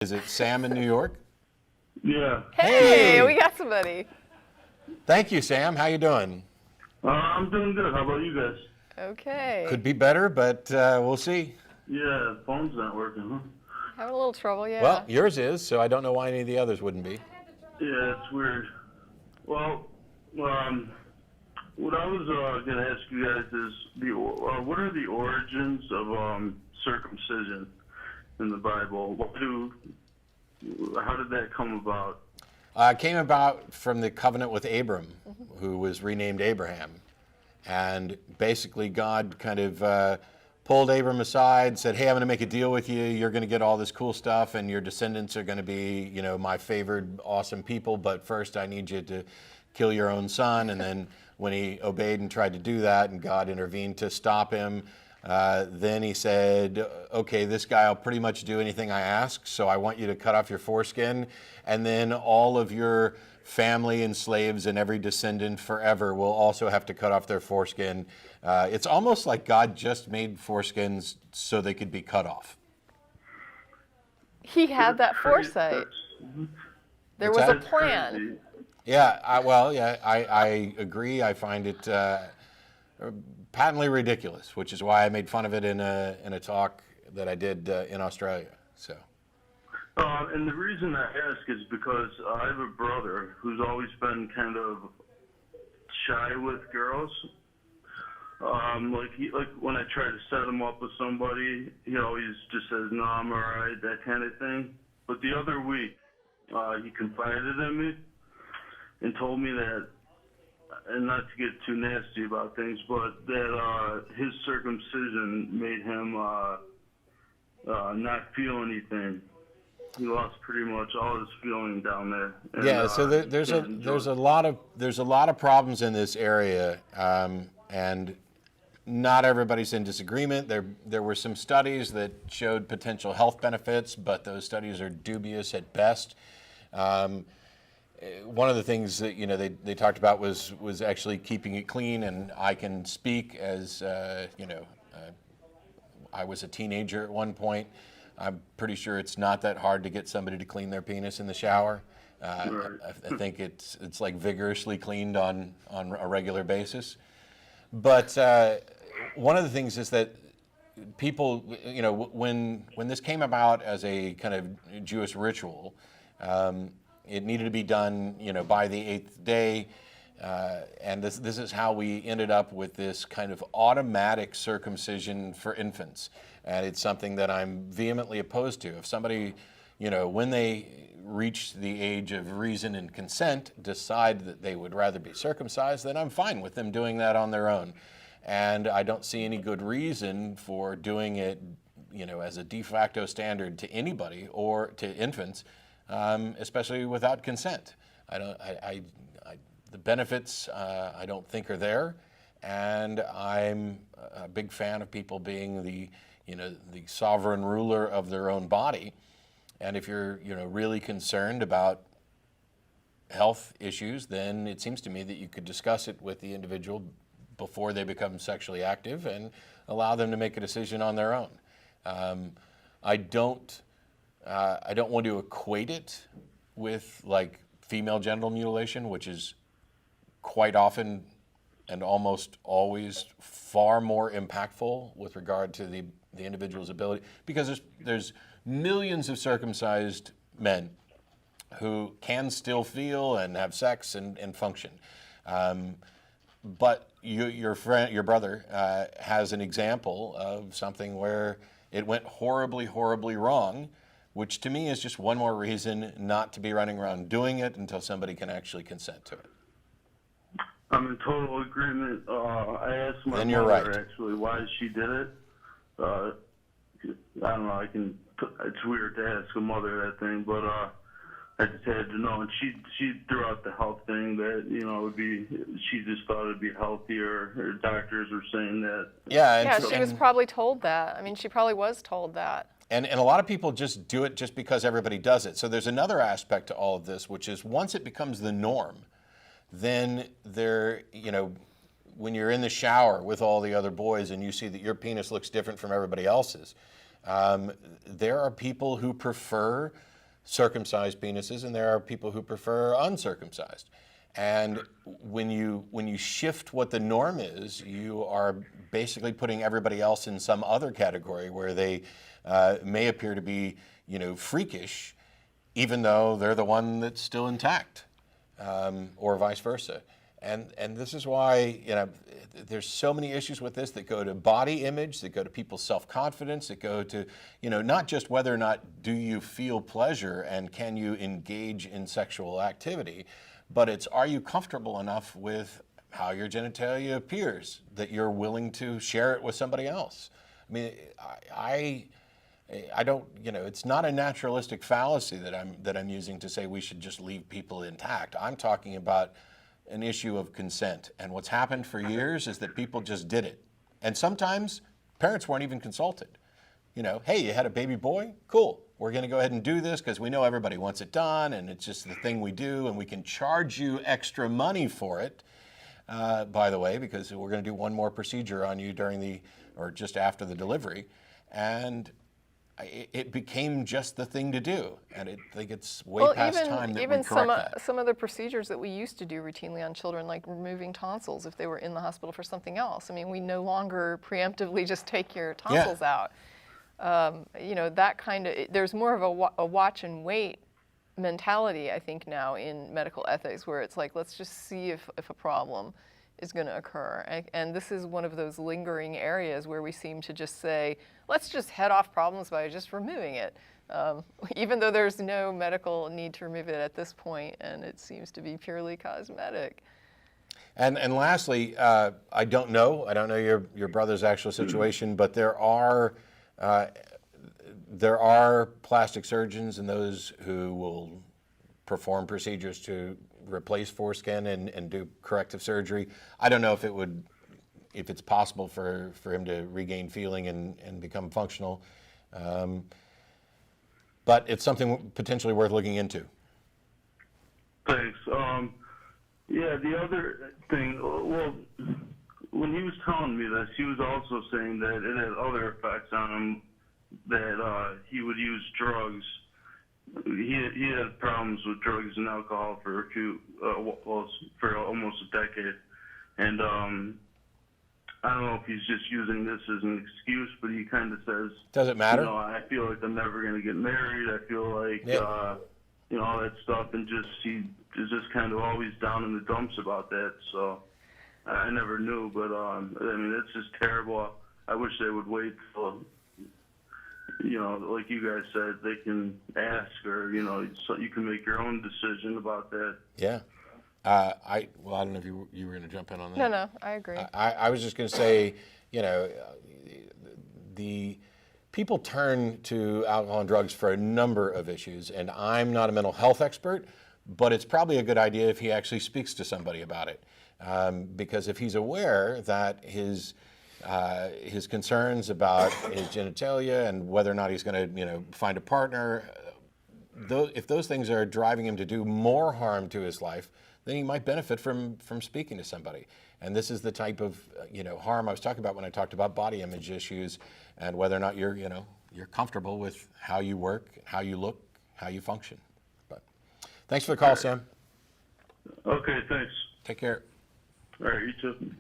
Is it Sam in New York? Yeah. Hey, we got somebody. Thank you, Sam. How you doing? I'm doing good. How about you guys? Okay. Could be better, but we'll see. Yeah, the phone's not working, huh? Having a little trouble, yeah. Well, yours is, so I don't know why any of the others wouldn't be. Yeah, it's weird. Well, what I was going to ask you guys is, what are the origins of circumcision in the Bible? How did that come about? It came about from the covenant with Abram, who was renamed Abraham. And basically God kind of pulled Abram aside, said, hey, I'm going to make a deal with you. You're going to get all this cool stuff, and your descendants are going to be, you know, my favored, awesome people. But first I need you to kill your own son. And then when he obeyed and tried to do that, and God intervened to stop him, then he said, okay, this guy will pretty much do anything I ask, so I want you to cut off your foreskin, and then all of your family and slaves and every descendant forever will also have to cut off their foreskin. It's almost like God just made foreskins so they could be cut off. He had that foresight. There was a plan. Yeah, I agree. I find it patently ridiculous, which is why I made fun of it in a talk that I did in Australia. So. And the reason I ask is because I have a brother who's always been kind of shy with girls. Like when I try to set him up with somebody, he always just says, "No, I'm all right," that kind of thing. But the other week, he confided in me and told me that, and not to get too nasty about things, but that his circumcision made him not feel anything. He lost pretty much all his feeling down there. And, yeah, so there's a lot of problems in this area, and not everybody's in disagreement. There were some studies that showed potential health benefits, but those studies are dubious at best. One of the things that they talked about was actually keeping it clean, and I can speak as I was a teenager at one point. I'm pretty sure it's not that hard to get somebody to clean their penis in the shower. I think it's like vigorously cleaned on a regular basis. But one of the things is that people, when this came about as a kind of Jewish ritual, it needed to be done, by the 8th day. And this is how we ended up with this kind of automatic circumcision for infants. And it's something that I'm vehemently opposed to. If somebody, when they reach the age of reason and consent, decide that they would rather be circumcised, then I'm fine with them doing that on their own. And I don't see any good reason for doing it, as a de facto standard to anybody or to infants, especially without consent. The benefits I don't think are there, and I'm a big fan of people being the sovereign ruler of their own body. And if you're really concerned about health issues, then it seems to me that you could discuss it with the individual before they become sexually active and allow them to make a decision on their own. I don't want to equate it with like female genital mutilation, which is quite often and almost always far more impactful with regard to the individual's ability, because there's millions of circumcised men who can still feel and have sex and function. But your brother has an example of something where it went horribly, horribly wrong, which to me is just one more reason not to be running around doing it until somebody can actually consent to it. I'm in total agreement. I asked my Then you're mother, right. actually, why she did it. I don't know, it's weird to ask a mother that thing, but I just had to know. And she threw out the health thing that, she just thought it would be healthier. Her doctors were saying that. Yeah, she was probably told that. I mean, she probably was told that. And a lot of people just do it just because everybody does it. So there's another aspect to all of this, which is once it becomes the norm, then when you're in the shower with all the other boys and you see that your penis looks different from everybody else's, there are people who prefer circumcised penises, and there are people who prefer uncircumcised. And when you shift what the norm is, you are basically putting everybody else in some other category where they may appear to be, freakish, even though they're the one that's still intact, or vice versa. And this is why, there's so many issues with this that go to body image, that go to people's self-confidence, that go to, not just whether or not do you feel pleasure and can you engage in sexual activity, but it's, are you comfortable enough with how your genitalia appears that you're willing to share it with somebody else? I mean, I don't, it's not a naturalistic fallacy that I'm using to say we should just leave people intact. I'm talking about an issue of consent. And what's happened for years is that people just did it. And sometimes parents weren't even consulted. Hey, you had a baby boy? Cool. We're going to go ahead and do this because we know everybody wants it done, and it's just the thing we do, and we can charge you extra money for it, by the way, because we're going to do one more procedure on you or just after the delivery. And it became just the thing to do, and I think it's way past time that we correct that. Some of the procedures that we used to do routinely on children, like removing tonsils if they were in the hospital for something else. I mean, we no longer preemptively just take your tonsils out. That kind of, there's more of a watch and wait mentality, I think, now in medical ethics, where it's like, let's just see if a problem is going to occur. And this is one of those lingering areas where we seem to just say, let's just head off problems by just removing it, even though there's no medical need to remove it at this point, and it seems to be purely cosmetic. And lastly, I don't know your brother's actual situation, but there are plastic surgeons and those who will perform procedures to replace foreskin and do corrective surgery. I don't know if it's possible for him to regain feeling and become functional, but it's something potentially worth looking into. Thanks. Yeah, the other thing, well, when he was telling me this, he was also saying that it had other effects on him, that he would use drugs. He had problems with drugs and alcohol for for almost a decade, and I don't know if he's just using this as an excuse, but he kind of says, does it matter? I feel like I'm never going to get married. I feel like all that stuff, and he is just kind of always down in the dumps about that. So I never knew, but I mean, it's just terrible. I wish they would wait till, like you guys said, they can ask, or so you can make your own decision about that. Yeah. I don't know if you were going to jump in on that. No, I agree. I was just going to say, the people turn to alcohol and drugs for a number of issues, and I'm not a mental health expert, but it's probably a good idea if he actually speaks to somebody about it, because if he's aware that his concerns about his genitalia and whether or not he's going to find a partner, if those things are driving him to do more harm to his life, then he might benefit from speaking to somebody. And this is the type of harm I was talking about when I talked about body image issues and whether or not you're comfortable with how you work, how you look, how you function. But thanks for the call, Sam. Okay, thanks. Take care. All right, you too.